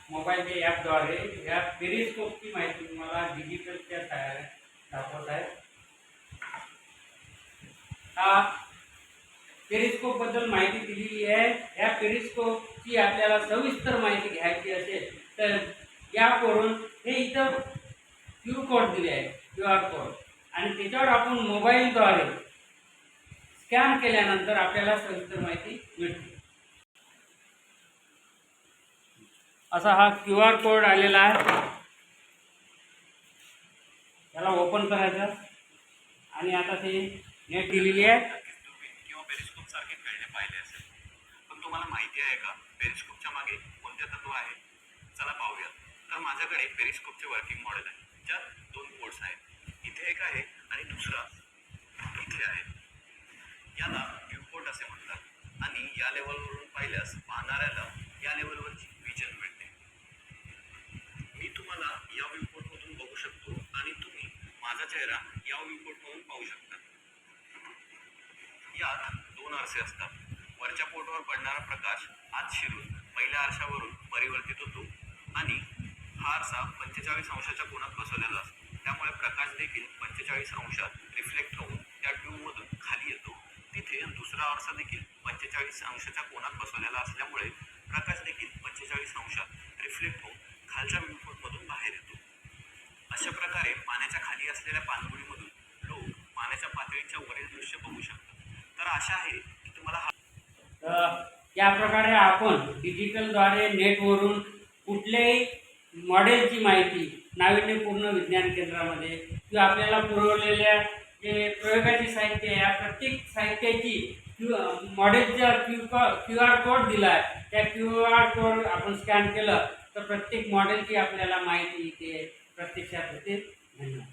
मोबाईलच्या ॲपद्वारे या पेरिस्कोपची माहिती तुम्हाला डिजिटलच्या सहाय्याने दाखवत आहे. हा पेरिस्कोप बद्दल माहिती दिलेली आहे. या पेरिस्कोपची आपल्याला सविस्तर माहिती घ्यायची असेल तर यावरून हे इथं कोड दिले आहे, QR कोड, आणि त्याच्यावर आपण मोबाईलद्वारे स्कॅन केल्यानंतर आपल्याला सविस्तर माहिती मिळते. असा हा QR कोड आलेला आहे. त्याला ओपन करायचं आणि आता ते नेट दिलेली आहे. किंवा पेरिस्कोप सारखे खेळणे पाहिले असेल, पण तुम्हाला माहिती आहे का पेरिस्कोपच्या मागे कोणते तत्व आहे? चला पाहूया. तर माझ्याकडे पेरिस्कोपचे वर्किंग मॉडेल आहे, ज्यात 2 पोर्ट्स आहेत. इथे एक आहे आणि दुसरा इथे आहे. याला व्ह्यू पोर्ट असे म्हणतात आणि या लेवलवरून पाहिल्यास पाहणाऱ्याला या लेवलवरची विजन मिळते. मी तुम्हाला या व्ह्यू पोर्टमधून बघू शकतो आणि तुम्ही माझा चेहरा या व्ह्यू पोर्टमधून पाहू शकता. यात 2 आरसे असतात. वरच्या पोर्टवर पडणारा प्रकाश आत शिरून पहिल्या आरशावरून परिवर्तित होतो आणि हा आरसा 45 अंशाच्या कोनात बसवलेला असतो. त्यामुळे प्रकाश देखील 45 अंशात रिफ्लेक्ट होऊन त्या ट्यूबमधून खाली येतो. तिथे दुसरा आरसा देखील 45 अंशाच्या कोनात बसवलेला असल्यामुळे प्रकाश देखील 45 अंशात रिफ्लेक्ट होऊन खालच्या व्ह्यूपोर्टमधून बाहेर येतो. अशा प्रकारे पाण्याच्या खाली असलेल्या पाणबुडीमधून लोक पाण्याच्या पातळीच्या वरील दृश्य बघू शकतात. तर आशा आहे की तुम्हाला या प्रकारे आपण डिजिटलद्वारे नेटवरून कुठल्याही मॉडेलची माहिती नाविन्यपूर्ण विज्ञान केंद्रामध्ये किंवा आपल्याला पुरवलेल्या जे प्रयोगाची साहित्य आहे, या प्रत्येक साहित्याची मॉडेलचा QR कोड दिला आहे. त्या QR कोड आपण स्कॅन केलं तर प्रत्येक मॉडेलची आपल्याला माहिती इथे प्रत्यक्षात होते. धन्यवाद.